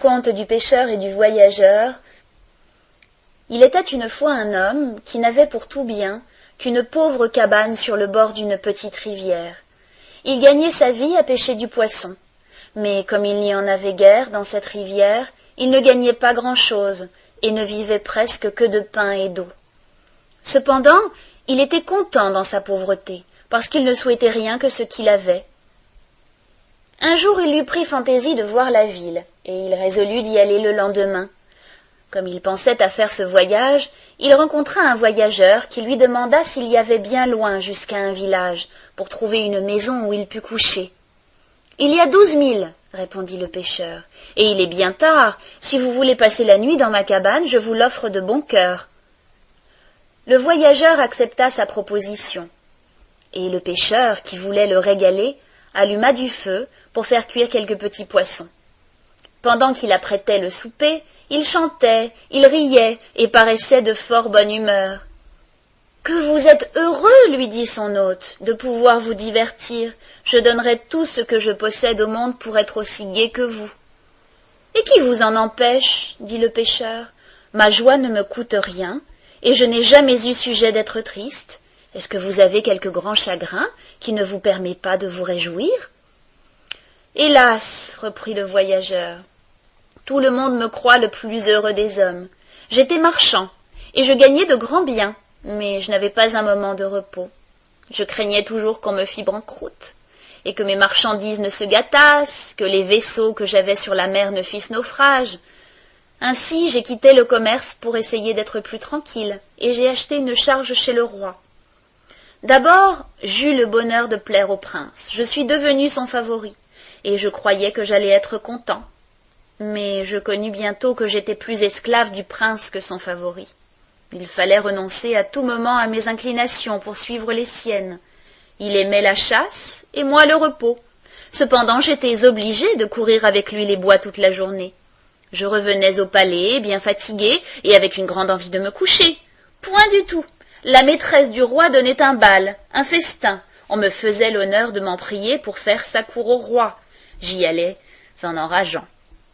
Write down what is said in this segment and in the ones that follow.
Conte du pêcheur et du voyageur. Il était une fois un homme qui n'avait pour tout bien qu'une pauvre cabane sur le bord d'une petite rivière. Il gagnait sa vie à pêcher du poisson, mais comme il n'y en avait guère dans cette rivière, il ne gagnait pas grand-chose et ne vivait presque que de pain et d'eau. Cependant, il était content dans sa pauvreté, parce qu'il ne souhaitait rien que ce qu'il avait. Un jour il lui prit fantaisie de voir la ville, et il résolut d'y aller le lendemain. Comme il pensait à faire ce voyage, il rencontra un voyageur qui lui demanda s'il y avait bien loin jusqu'à un village, pour trouver une maison où il pût coucher. « Il y a 12 milles, répondit le pêcheur, et il est bien tard. Si vous voulez passer la nuit dans ma cabane, je vous l'offre de bon cœur. » Le voyageur accepta sa proposition, et le pêcheur, qui voulait le régaler, alluma du feu pour faire cuire quelques petits poissons. Pendant qu'il apprêtait le souper, il chantait, il riait et paraissait de fort bonne humeur. « Que vous êtes heureux, lui dit son hôte, de pouvoir vous divertir. Je donnerais tout ce que je possède au monde pour être aussi gai que vous. »« Et qui vous en empêche ?» dit le pêcheur. « Ma joie ne me coûte rien, et je n'ai jamais eu sujet d'être triste. Est-ce que vous avez quelque grand chagrin qui ne vous permet pas de vous réjouir ?»« Hélas, reprit le voyageur, tout le monde me croit le plus heureux des hommes. J'étais marchand, et je gagnais de grands biens, mais je n'avais pas un moment de repos. Je craignais toujours qu'on me fît banqueroute, et que mes marchandises ne se gâtassent, que les vaisseaux que j'avais sur la mer ne fissent naufrage. Ainsi j'ai quitté le commerce pour essayer d'être plus tranquille, et j'ai acheté une charge chez le roi. D'abord, j'eus le bonheur de plaire au prince. Je suis devenu son favori, et je croyais que j'allais être content. Mais je connus bientôt que j'étais plus esclave du prince que son favori. Il fallait renoncer à tout moment à mes inclinations pour suivre les siennes. Il aimait la chasse et moi le repos. Cependant j'étais obligée de courir avec lui les bois toute la journée. Je revenais au palais, bien fatiguée, et avec une grande envie de me coucher. Point du tout. La maîtresse du roi donnait un bal, un festin. On me faisait l'honneur de m'en prier pour faire sa cour au roi. J'y allais en enrageant.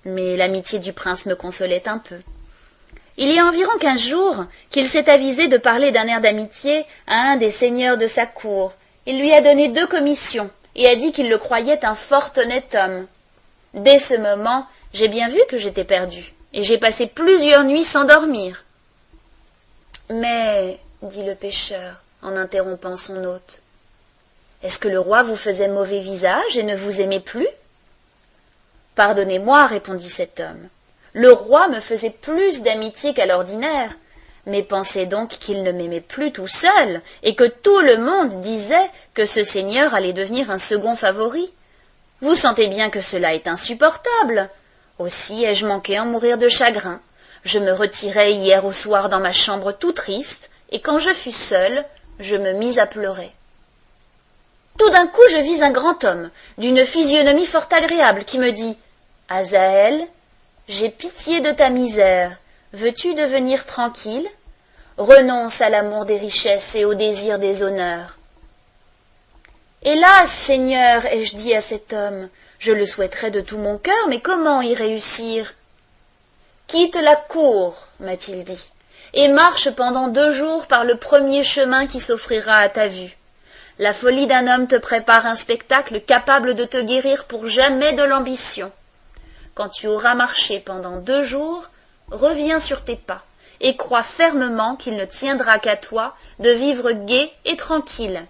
Mais l'amitié du prince me consolait un peu. Il y a environ 15 jours qu'il s'est avisé de parler d'un air d'amitié à un des seigneurs de sa cour. Il lui a donné 2 commissions et a dit qu'il le croyait un fort honnête homme. Dès ce moment, j'ai bien vu que j'étais perdu, et j'ai passé plusieurs nuits sans dormir. « Mais, dit le pêcheur, en interrompant son hôte, est-ce que le roi vous faisait mauvais visage et ne vous aimait plus ?»« Pardonnez-moi, répondit cet homme, le roi me faisait plus d'amitié qu'à l'ordinaire, mais pensez donc qu'il ne m'aimait plus tout seul, et que tout le monde disait que ce seigneur allait devenir un second favori. Vous sentez bien que cela est insupportable. Aussi ai-je manqué en mourir de chagrin. Je me retirai hier au soir dans ma chambre tout triste, et quand je fus seule, je me mis à pleurer. Tout d'un coup, je vis un grand homme, d'une physionomie fort agréable, qui me dit « Azaël, j'ai pitié de ta misère. Veux-tu devenir tranquille? Renonce à l'amour des richesses et au désir des honneurs. » « Hélas, Seigneur, ai-je dit à cet homme, je le souhaiterais de tout mon cœur, mais comment y réussir? »« Quitte la cour, m'a-t-il dit, et marche pendant 2 jours par le premier chemin qui s'offrira à ta vue. La folie d'un homme te prépare un spectacle capable de te guérir pour jamais de l'ambition. Quand tu auras marché pendant 2 jours, reviens sur tes pas, et crois fermement qu'il ne tiendra qu'à toi de vivre gai et tranquille.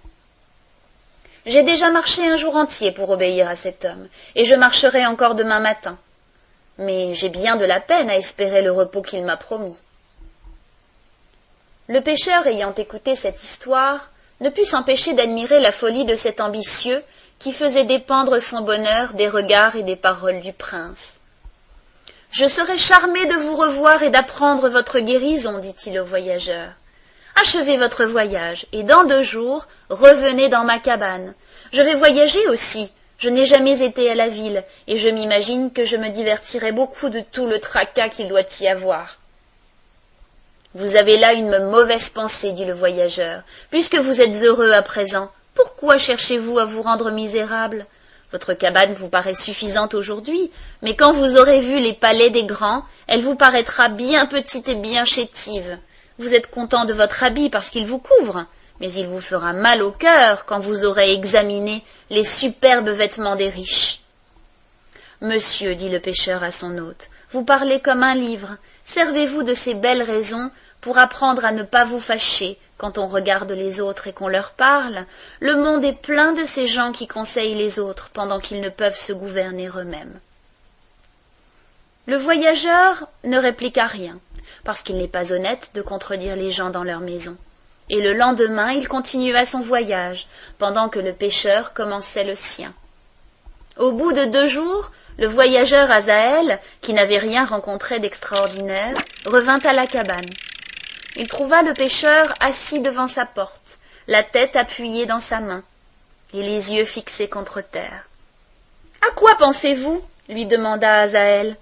J'ai déjà marché un jour entier pour obéir à cet homme, et je marcherai encore demain matin. Mais j'ai bien de la peine à espérer le repos qu'il m'a promis. » Le pêcheur, ayant écouté cette histoire, ne put s'empêcher d'admirer la folie de cet ambitieux qui faisait dépendre son bonheur des regards et des paroles du prince. « Je serais charmé de vous revoir et d'apprendre votre guérison, dit-il au voyageur. Achevez votre voyage, et dans 2 jours, revenez dans ma cabane. Je vais voyager aussi. Je n'ai jamais été à la ville, et je m'imagine que je me divertirai beaucoup de tout le tracas qu'il doit y avoir. » « Vous avez là une mauvaise pensée, dit le voyageur. Puisque vous êtes heureux à présent, pourquoi cherchez-vous à vous rendre misérable? Votre cabane vous paraît suffisante aujourd'hui, mais quand vous aurez vu les palais des grands, elle vous paraîtra bien petite et bien chétive. Vous êtes content de votre habit parce qu'il vous couvre, mais il vous fera mal au cœur quand vous aurez examiné les superbes vêtements des riches. Monsieur, dit le pêcheur à son hôte, vous parlez comme un livre. Servez-vous de ces belles raisons pour apprendre à ne pas vous fâcher quand on regarde les autres et qu'on leur parle. Le monde est plein de ces gens qui conseillent les autres pendant qu'ils ne peuvent se gouverner eux-mêmes. Le voyageur ne répliqua rien, parce qu'il n'est pas honnête de contredire les gens dans leur maison. Et le lendemain, il continua son voyage, pendant que le pêcheur commençait le sien. Au bout de 2 jours, le voyageur Azaël, qui n'avait rien rencontré d'extraordinaire, revint à la cabane. Il trouva le pêcheur assis devant sa porte, la tête appuyée dans sa main, et les yeux fixés contre terre. « À quoi pensez-vous » lui demanda Azaël.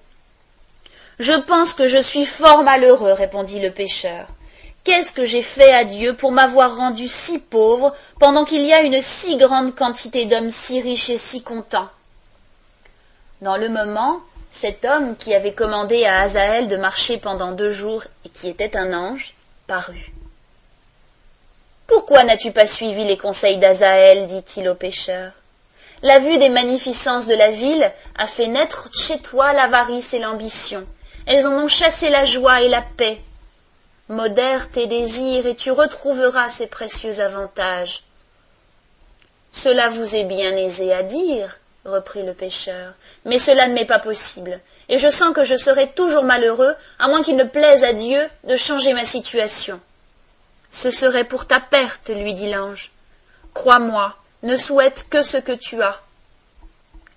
« Je pense que je suis fort malheureux, » répondit le pêcheur. « Qu'est-ce que j'ai fait à Dieu pour m'avoir rendu si pauvre pendant qu'il y a une si grande quantité d'hommes si riches et si contents ?» Dans le moment, cet homme qui avait commandé à Azaël de marcher pendant 2 jours et qui était un ange, parut. « Pourquoi n'as-tu pas suivi les conseils d'Azaël » dit-il au pêcheur. « La vue des magnificences de la ville a fait naître chez toi l'avarice et l'ambition. Elles en ont chassé la joie et la paix. Modère tes désirs et tu retrouveras ces précieux avantages. »« Cela vous est bien aisé à dire, » reprit le pêcheur, « mais cela ne m'est pas possible, et je sens que je serai toujours malheureux, à moins qu'il ne plaise à Dieu de changer ma situation. »« Ce serait pour ta perte, lui dit l'ange. Crois-moi, ne souhaite que ce que tu as. »«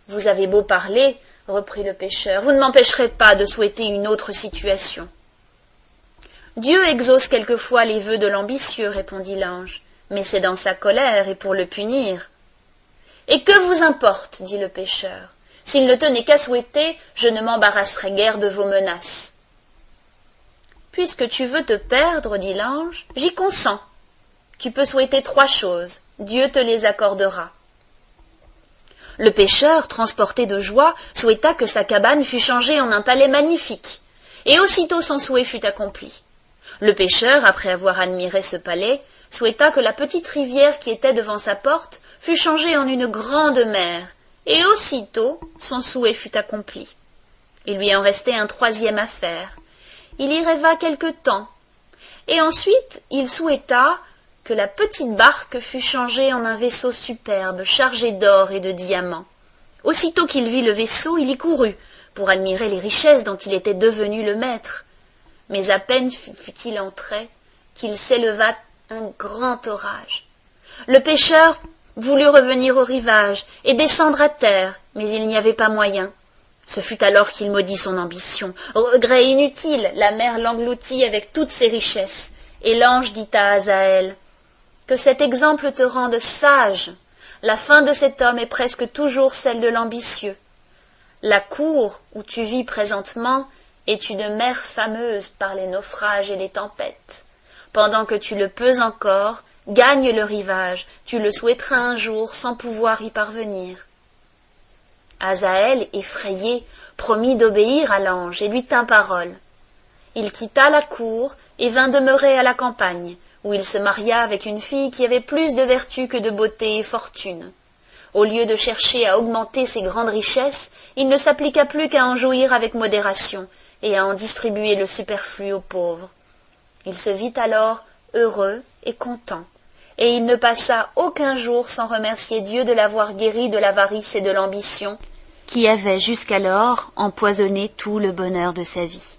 Vous avez beau parler, reprit le pêcheur, vous ne m'empêcherez pas de souhaiter une autre situation. »« Dieu exauce quelquefois les vœux de l'ambitieux, répondit l'ange, mais c'est dans sa colère et pour le punir. »« Et que vous importe, dit le pêcheur, s'il ne tenait qu'à souhaiter, je ne m'embarrasserais guère de vos menaces. »« Puisque tu veux te perdre, dit l'ange, j'y consens. Tu peux souhaiter 3 choses, Dieu te les accordera. » Le pêcheur, transporté de joie, souhaita que sa cabane fût changée en un palais magnifique, et aussitôt son souhait fut accompli. Le pêcheur, après avoir admiré ce palais, souhaita que la petite rivière qui était devant sa porte fut changée en une grande mer, et aussitôt son souhait fut accompli. Il lui en restait un 3e à faire. Il y rêva quelque temps, et ensuite il souhaita que la petite barque fût changée en un vaisseau superbe, chargé d'or et de diamants. Aussitôt qu'il vit le vaisseau, il y courut, pour admirer les richesses dont il était devenu le maître. Mais à peine fut-il entré, qu'il s'éleva un grand orage. Le pêcheur voulut revenir au rivage et descendre à terre, mais il n'y avait pas moyen. Ce fut alors qu'il maudit son ambition. Regret inutile, la mer l'engloutit avec toutes ses richesses. Et l'ange dit à Azaël, « Que cet exemple te rende sage. La fin de cet homme est presque toujours celle de l'ambitieux. La cour où tu vis présentement est une mer fameuse par les naufrages et les tempêtes. Pendant que tu le peux encore, gagne le rivage, tu le souhaiteras un jour sans pouvoir y parvenir. » Azaël, effrayé, promit d'obéir à l'ange et lui tint parole. Il quitta la cour et vint demeurer à la campagne, où il se maria avec une fille qui avait plus de vertu que de beauté et fortune. Au lieu de chercher à augmenter ses grandes richesses, il ne s'appliqua plus qu'à en jouir avec modération et à en distribuer le superflu aux pauvres. Il se vit alors heureux et content, et il ne passa aucun jour sans remercier Dieu de l'avoir guéri de l'avarice et de l'ambition qui avaient jusqu'alors empoisonné tout le bonheur de sa vie.